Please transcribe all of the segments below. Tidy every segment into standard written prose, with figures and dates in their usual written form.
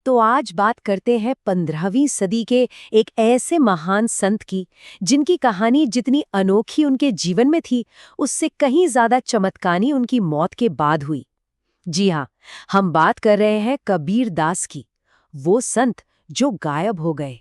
तो आज बात करते हैं 15वीं सदी के एक ऐसे महान संत की जिनकी कहानी जितनी अनोखी उनके जीवन में थी, उससे कहीं ज्यादा चमत्कानी उनकी मौत के बाद हुई। जी हाँ, हम बात कर रहे हैं कबीर दास की, वो संत जो गायब हो गए।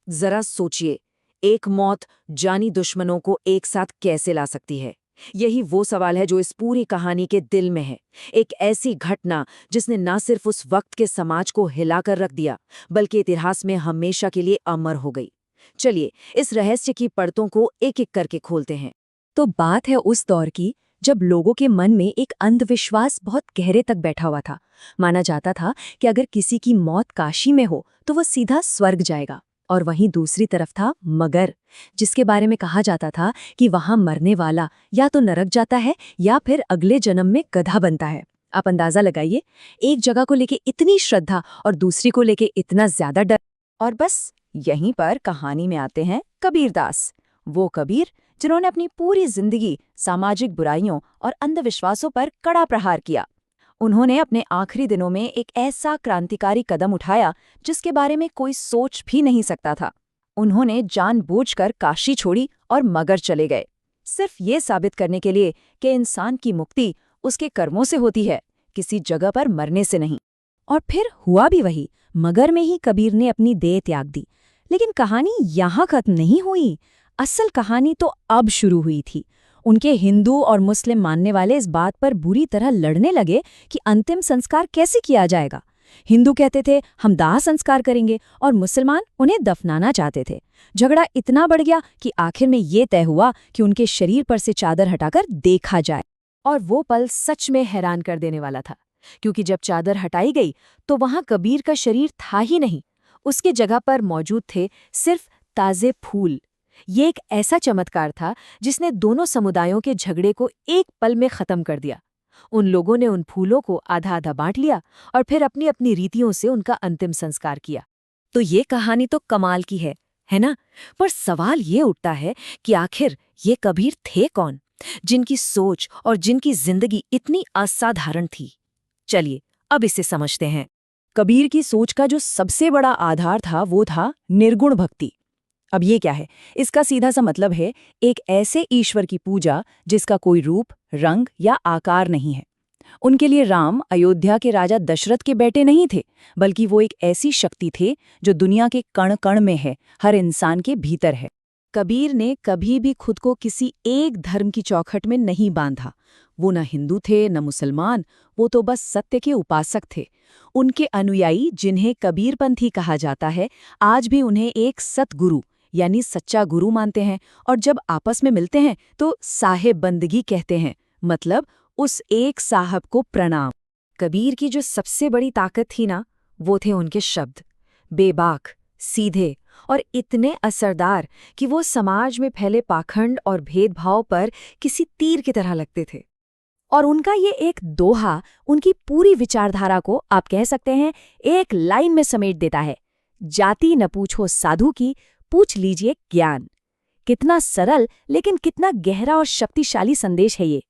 जरा सोचिए, एक मौत जानी दुश्मनों को एक साथ कैसे ला सकती है? यही वो सवाल है जो इस पूरी कहानी के दिल में है। एक ऐसी घटना जिसने न सिर्फ उस वक्त के समाज को हिलाकर रख दिया, बल्कि इतिहास में हमेशा के लिए अमर हो गई। चलिए, इस रहस्य की परतों को एक-एक करके खोलते हैं। तो बात है उस दौर की जब लोगों के मन में एक अंधविश्वास बहुत गहरे तक बैठा हुआ था। माना जाता था कि अगर किसी की मौत काशी में हो तो वह सीधा स्वर्ग जाएगा, और वहीं दूसरी तरफ था मगर, जिसके बारे में कहा जाता था कि वहां मरने वाला या तो नरक जाता है या फिर अगले जन्म में गधा बनता है। आप अंदाजा लगाइए, एक जगह को लेके इतनी श्रद्धा और दूसरी को लेके इतना ज्यादा डर। और बस यहीं पर कहानी में आते हैं कबीरदास, वो कबीर जिन्होंने अपनी पूरी जिंदगी सामाजिक बुराइयों और अंधविश्वासों पर कड़ा प्रहार किया। उन्होंने अपने आखिरी दिनों में एक ऐसा क्रांतिकारी कदम उठाया जिसके बारे में कोई सोच भी नहीं सकता था। उन्होंने जानबूझकर काशी छोड़ी और मगर चले गए, सिर्फ ये साबित करने के लिए कि इंसान की मुक्ति उसके कर्मों से होती है, किसी जगह पर मरने से नहीं। और फिर हुआ भी वही, मगर में ही कबीर ने अपनी देह त्याग दी। लेकिन कहानी यहाँ खत्म नहीं हुई। असल कहानी तो अब शुरू हुई थी। उनके हिंदू और मुस्लिम मानने वाले इस बात पर बुरी तरह लड़ने लगे कि अंतिम संस्कार कैसे किया जाएगा। हिंदू कहते थे हम दाह संस्कार करेंगे, और मुसलमान उन्हें दफनाना चाहते थे। झगड़ा इतना बढ़ गया कि आखिर में ये तय हुआ कि उनके शरीर पर से चादर हटाकर देखा जाए। और वो पल सच में हैरान कर देने वाला था, क्योंकि जब चादर हटाई गई तो वहां कबीर का शरीर था ही नहीं। उसके जगह पर मौजूद थे सिर्फ ताजे फूल। ये एक ऐसा चमत्कार था जिसने दोनों समुदायों के झगड़े को एक पल में खत्म कर दिया। उन लोगों ने उन फूलों को आधा आधा बांट लिया और फिर अपनी अपनी रीतियों से उनका अंतिम संस्कार किया। तो ये कहानी तो कमाल की है ना? पर सवाल ये उठता है कि आखिर ये कबीर थे कौन, जिनकी सोच और जिनकी जिंदगी इतनी असाधारण थी? चलिए अब इसे समझते हैं। कबीर की सोच का जो सबसे बड़ा आधार था वो था निर्गुण भक्ति। अब ये क्या है? इसका सीधा सा मतलब है एक ऐसे ईश्वर की पूजा जिसका कोई रूप, रंग या आकार नहीं है। उनके लिए राम अयोध्या के राजा दशरथ के बेटे नहीं थे, बल्कि वो एक ऐसी शक्ति थे जो दुनिया के कण कण में है, हर इंसान के भीतर है। कबीर ने कभी भी खुद को किसी एक धर्म की चौखट में नहीं बांधा। वो न हिंदू थे न मुसलमान, वो तो बस सत्य के उपासक थे। उनके अनुयायी, जिन्हें कबीरपंथी कहा जाता है, आज भी उन्हें एक सतगुरु यानी सच्चा गुरु मानते हैं, और जब आपस में मिलते हैं तो साहेब बंदगी कहते हैं, मतलब उस एक साहब को प्रणाम। कबीर की जो सबसे बड़ी ताकत थी ना, वो थे उनके शब्द, बेबाक, सीधे और इतने असरदार कि वो समाज में फैले पाखंड और भेदभाव पर किसी तीर की तरह लगते थे। और उनका ये एक दोहा उनकी पूरी विचारधारा को, आप कह सकते हैं, एक लाइन में समेट देता है। जाति न पूछो साधु की, पूछ लीजिए ज्ञान। कितना सरल लेकिन कितना गहरा और शक्तिशाली संदेश है ये।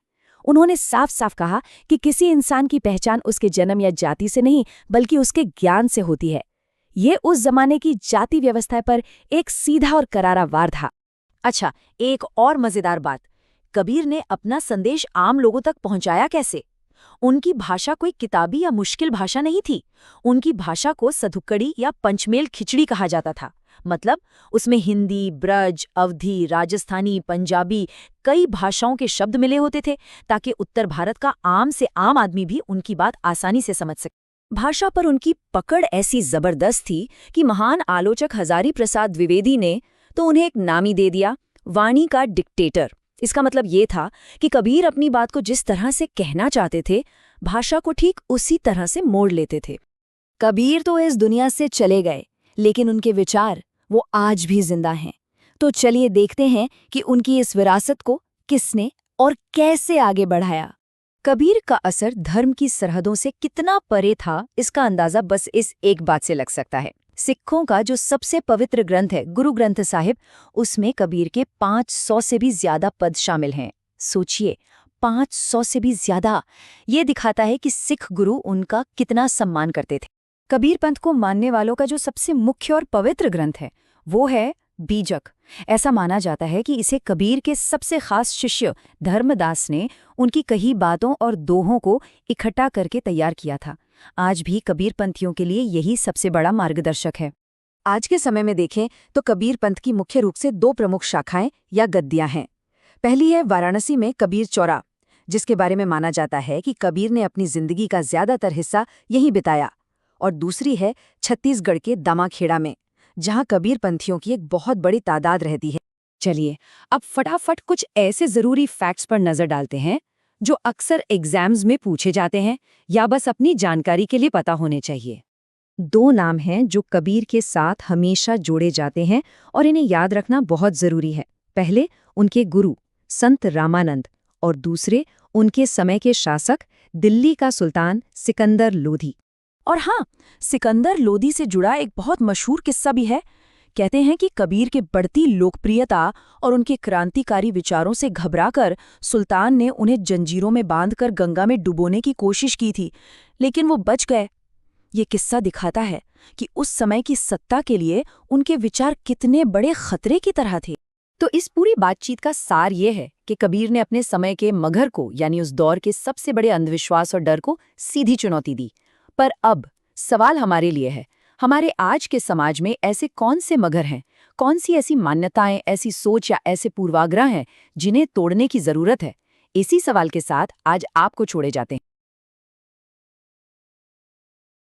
उन्होंने साफ साफ कहा कि किसी इंसान की पहचान उसके जन्म या जाति से नहीं, बल्कि उसके ज्ञान से होती है। ये उस जमाने की जाति व्यवस्था पर एक सीधा और करारा वार था। अच्छा, एक और मजेदार बात, कबीर ने अपना संदेश आम लोगों तक पहुंचाया कैसे? उनकी भाषा कोई किताबी या मुश्किल भाषा नहीं थी। उनकी भाषा को सधुक्कड़ी या पंचमेल खिचड़ी कहा जाता था। मतलब उसमें हिंदी, ब्रज, अवधी, राजस्थानी, पंजाबी, कई भाषाओं के शब्द मिले होते थे, ताकि उत्तर भारत का आम से आम आदमी भी उनकी बात आसानी से समझ सके। भाषा पर उनकी पकड़ ऐसी जबरदस्त थी कि महान आलोचक हजारी प्रसाद द्विवेदी ने तो उन्हें एक नाम ही दे दिया, वाणी का डिक्टेटर। इसका मतलब ये था कि कबीर अपनी बात को जिस तरह से कहना चाहते थे, भाषा को ठीक उसी तरह से मोड़ लेते थे। कबीर तो इस दुनिया से चले गए, लेकिन उनके विचार वो आज भी जिंदा हैं। तो चलिए देखते हैं कि उनकी इस विरासत को किसने और कैसे आगे बढ़ाया। कबीर का असर धर्म की सरहदों से कितना परे था, इसका अंदाजा बस इस एक बात से लग सकता है। सिखों का जो सबसे पवित्र ग्रंथ है, गुरु ग्रंथ साहिब, उसमें कबीर के 500 से भी ज्यादा पद शामिल हैं। सोचिए, 500 से भी ज्यादा। ये दिखाता है कि सिख गुरु उनका कितना सम्मान करते थे। कबीर पंथ को मानने वालों का जो सबसे मुख्य और पवित्र ग्रंथ है वो है बीजक। ऐसा माना जाता है कि इसे कबीर के सबसे खास शिष्य धर्मदास ने उनकी कही बातों और दोहों को इकट्ठा करके तैयार किया था। आज भी कबीर पंथियों के लिए यही सबसे बड़ा मार्गदर्शक है। आज के समय में देखें तो कबीर पंथ की मुख्य रूप से 2 प्रमुख शाखाएं या गद्दियां हैं। पहली है वाराणसी में कबीर चौरा, जिसके बारे में माना जाता है कि कबीर ने अपनी जिंदगी का ज्यादातर हिस्सा यहीं बिताया, और दूसरी है छत्तीसगढ़ के दामाखेड़ा में, जहां कबीर पंथियों की एक बहुत बड़ी तादाद रहती है। चलिए अब फटाफट कुछ ऐसे जरूरी फैक्ट्स पर नजर डालते हैं जो अक्सर एग्जाम्स में पूछे जाते हैं या बस अपनी जानकारी के लिए पता होने चाहिए। 2 नाम हैं जो कबीर के साथ हमेशा जोड़े जाते हैं और इन्हें याद रखना बहुत जरूरी है। पहले उनके गुरु संत रामानंद और दूसरे उनके समय के शासक दिल्ली का सुल्तान सिकंदर लोधी। और हाँ, सिकंदर लोधी से जुड़ा एक बहुत मशहूर किस्सा भी है। कहते हैं कि कबीर के बढ़ती लोकप्रियता और उनके क्रांतिकारी विचारों से घबराकर सुल्तान ने उन्हें जंजीरों में बांधकर गंगा में डुबोने की कोशिश की थी, लेकिन वो बच गए। ये किस्सा दिखाता है कि उस समय की सत्ता के लिए उनके विचार कितने बड़े खतरे की तरह थे। तो इस पूरी बातचीत का सार ये है कि कबीर ने अपने समय के मगर को, यानी उस दौर के सबसे बड़े अंधविश्वास और डर को सीधी चुनौती दी। पर अब सवाल हमारे लिए है, हमारे आज के समाज में ऐसे कौन से मगर हैं, कौन सी ऐसी मान्यताएं, ऐसी सोच या ऐसे पूर्वाग्रह हैं जिन्हें तोड़ने की जरूरत है? इसी सवाल के साथ आज आपको छोड़े जाते हैं।